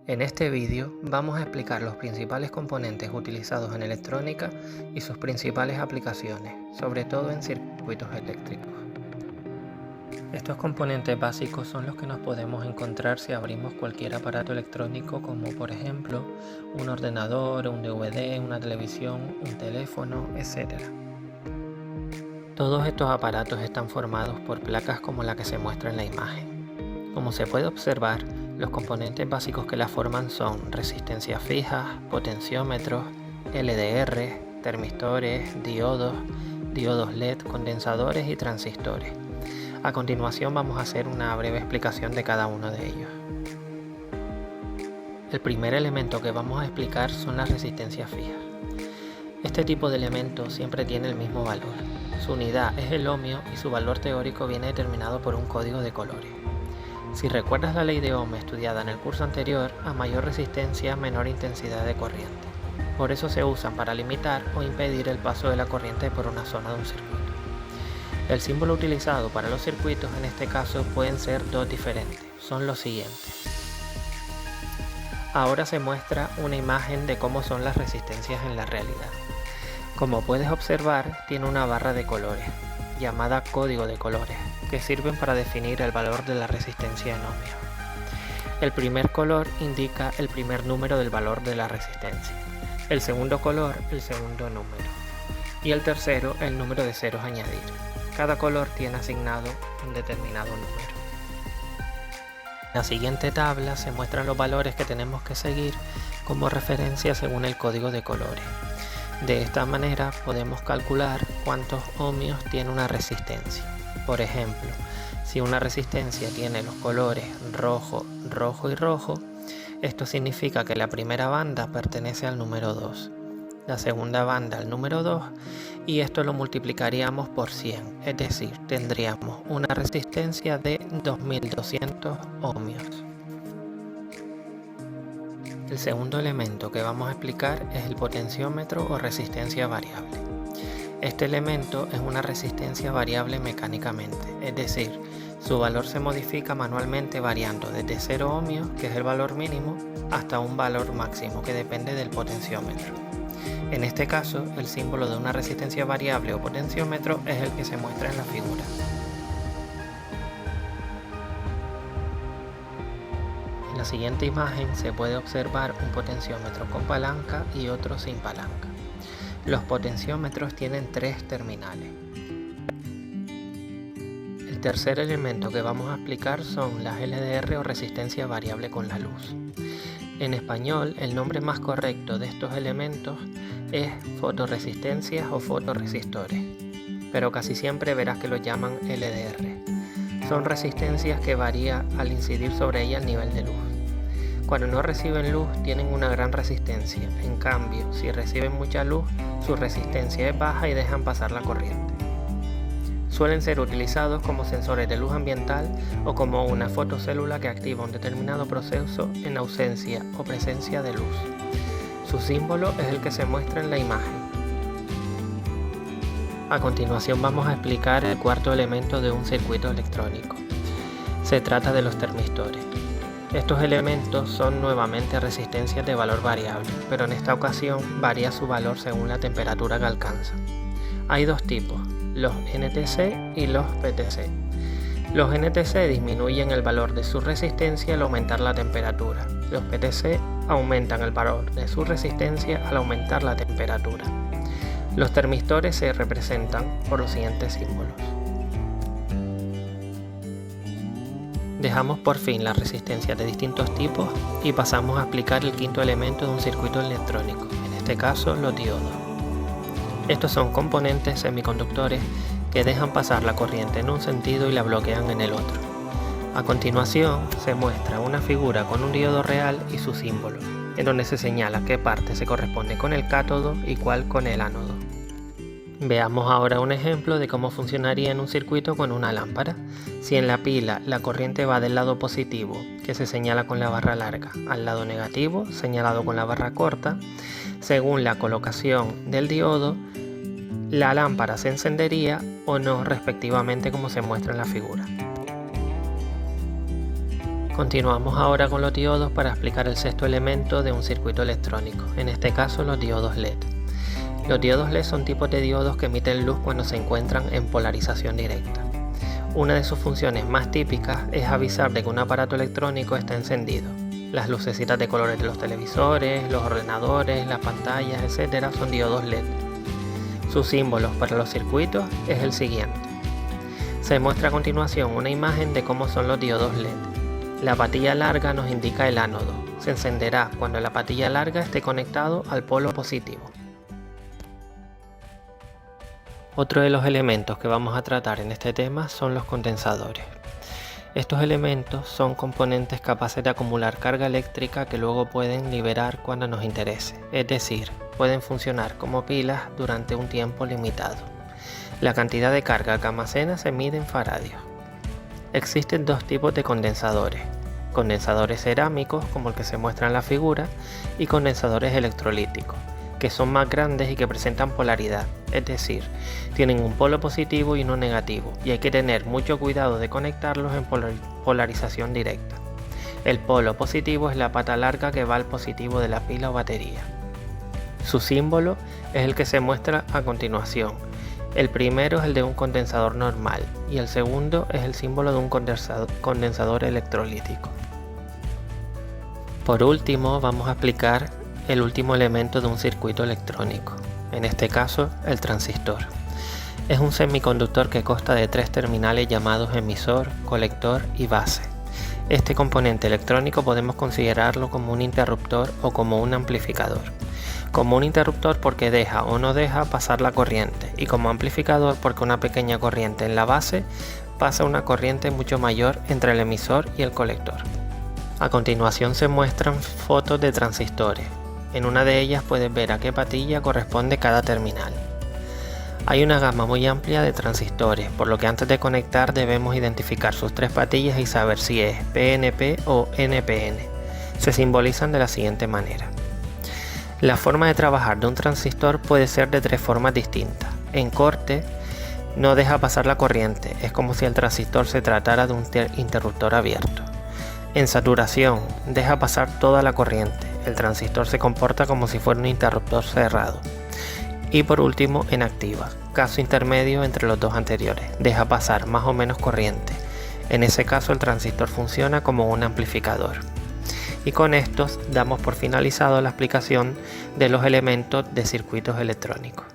En este vídeo vamos a explicar los principales componentes utilizados en electrónica y sus principales aplicaciones, sobre todo en circuitos eléctricos. Estos componentes básicos son los que nos podemos encontrar si abrimos cualquier aparato electrónico como por ejemplo un ordenador, un DVD, una televisión, un teléfono, etc. Todos estos aparatos están formados por placas como la que se muestra en la imagen. Como se puede observar, los componentes básicos que la forman son resistencias fijas, potenciómetros, LDR, termistores, diodos, diodos LED, condensadores y transistores. A continuación vamos a hacer una breve explicación de cada uno de ellos. El primer elemento que vamos a explicar son las resistencias fijas. Este tipo de elemento siempre tiene el mismo valor. Su unidad es el ohmio y su valor teórico viene determinado por un código de colores. Si recuerdas la ley de Ohm estudiada en el curso anterior, a mayor resistencia, menor intensidad de corriente. Por eso se usan para limitar o impedir el paso de la corriente por una zona de un circuito. El símbolo utilizado para los circuitos en este caso pueden ser dos diferentes, son los siguientes. Ahora se muestra una imagen de cómo son las resistencias en la realidad. Como puedes observar, tiene una barra de colores, llamada código de colores, que sirven para definir el valor de la resistencia en ohmios. El primer color indica el primer número del valor de la resistencia, el segundo color el segundo número y el tercero el número de ceros a añadir. Cada color tiene asignado un determinado número. En la siguiente tabla se muestran los valores que tenemos que seguir como referencia según el código de colores. De esta manera podemos calcular cuántos ohmios tiene una resistencia. Por ejemplo, si una resistencia tiene los colores rojo, rojo y rojo, esto significa que la primera banda pertenece al número 2, la segunda banda al número 2 y esto lo multiplicaríamos por 100, es decir, tendríamos una resistencia de 2200 ohmios. El segundo elemento que vamos a explicar es el potenciómetro o resistencia variable. Este elemento es una resistencia variable mecánicamente, es decir, su valor se modifica manualmente variando desde 0 ohmios, que es el valor mínimo, hasta un valor máximo que depende del potenciómetro. En este caso, el símbolo de una resistencia variable o potenciómetro es el que se muestra en la figura. En la siguiente imagen se puede observar un potenciómetro con palanca y otro sin palanca. Los potenciómetros tienen 3 terminales. El tercer elemento que vamos a explicar son las LDR o resistencia variable con la luz. En español, el nombre más correcto de estos elementos es fotorresistencias o fotoresistores, pero casi siempre verás que los llaman LDR. Son resistencias que varía al incidir sobre ellas el nivel de luz. Cuando no reciben luz tienen una gran resistencia, en cambio, si reciben mucha luz, su resistencia es baja y dejan pasar la corriente. Suelen ser utilizados como sensores de luz ambiental o como una fotocélula que activa un determinado proceso en ausencia o presencia de luz. Su símbolo es el que se muestra en la imagen. A continuación vamos a explicar el cuarto elemento de un circuito electrónico. Se trata de los termistores. Estos elementos son nuevamente resistencias de valor variable, pero en esta ocasión varía su valor según la temperatura que alcanzan. Hay dos tipos, los NTC y los PTC. Los NTC disminuyen el valor de su resistencia al aumentar la temperatura. Los PTC aumentan el valor de su resistencia al aumentar la temperatura. Los termistores se representan por los siguientes símbolos. Dejamos por fin las resistencias de distintos tipos y pasamos a explicar el quinto elemento de un circuito electrónico, en este caso los diodos. Estos son componentes semiconductores que dejan pasar la corriente en un sentido y la bloquean en el otro. A continuación se muestra una figura con un diodo real y su símbolo, en donde se señala qué parte se corresponde con el cátodo y cuál con el ánodo. Veamos ahora un ejemplo de cómo funcionaría en un circuito con una lámpara. Si en la pila la corriente va del lado positivo, que se señala con la barra larga, al lado negativo, señalado con la barra corta, según la colocación del diodo, la lámpara se encendería o no respectivamente como se muestra en la figura. Continuamos ahora con los diodos para explicar el sexto elemento de un circuito electrónico, en este caso los diodos LED. Los diodos LED son tipos de diodos que emiten luz cuando se encuentran en polarización directa. Una de sus funciones más típicas es avisar de que un aparato electrónico está encendido. Las lucecitas de colores de los televisores, los ordenadores, las pantallas, etc. son diodos LED. Sus símbolos para los circuitos es el siguiente. Se muestra a continuación una imagen de cómo son los diodos LED. La patilla larga nos indica el ánodo. Se encenderá cuando la patilla larga esté conectado al polo positivo. Otro de los elementos que vamos a tratar en este tema son los condensadores. Estos elementos son componentes capaces de acumular carga eléctrica que luego pueden liberar cuando nos interese, es decir, pueden funcionar como pilas durante un tiempo limitado. La cantidad de carga que almacena se mide en faradios. Existen dos tipos de condensadores: condensadores cerámicos, como el que se muestra en la figura, y condensadores electrolíticos, que son más grandes y que presentan polaridad, es decir, tienen un polo positivo y uno negativo, y hay que tener mucho cuidado de conectarlos en polarización directa. El polo positivo es la pata larga que va al positivo de la pila o batería. Su símbolo es el que se muestra a continuación. El primero es el de un condensador normal y el segundo es el símbolo de un condensador electrolítico. Por último, vamos a explicar el último elemento de un circuito electrónico, en este caso el transistor. Es un semiconductor que consta de tres terminales llamados emisor, colector y base. Este componente electrónico podemos considerarlo como un interruptor o como un amplificador. Como un interruptor porque deja o no deja pasar la corriente, y como amplificador porque una pequeña corriente en la base pasa una corriente mucho mayor entre el emisor y el colector. A continuación se muestran fotos de transistores. En una de ellas puedes ver a qué patilla corresponde cada terminal. Hay una gama muy amplia de transistores, por lo que antes de conectar debemos identificar sus tres patillas y saber si es PNP o NPN. Se simbolizan de la siguiente manera. La forma de trabajar de un transistor puede ser de tres formas distintas. En corte, no deja pasar la corriente, es como si el transistor se tratara de un interruptor abierto. En saturación, deja pasar toda la corriente, el transistor se comporta como si fuera un interruptor cerrado. Y por último, en activa, caso intermedio entre los dos anteriores, deja pasar más o menos corriente. En ese caso el transistor funciona como un amplificador. Y con estos damos por finalizado la explicación de los elementos de circuitos electrónicos.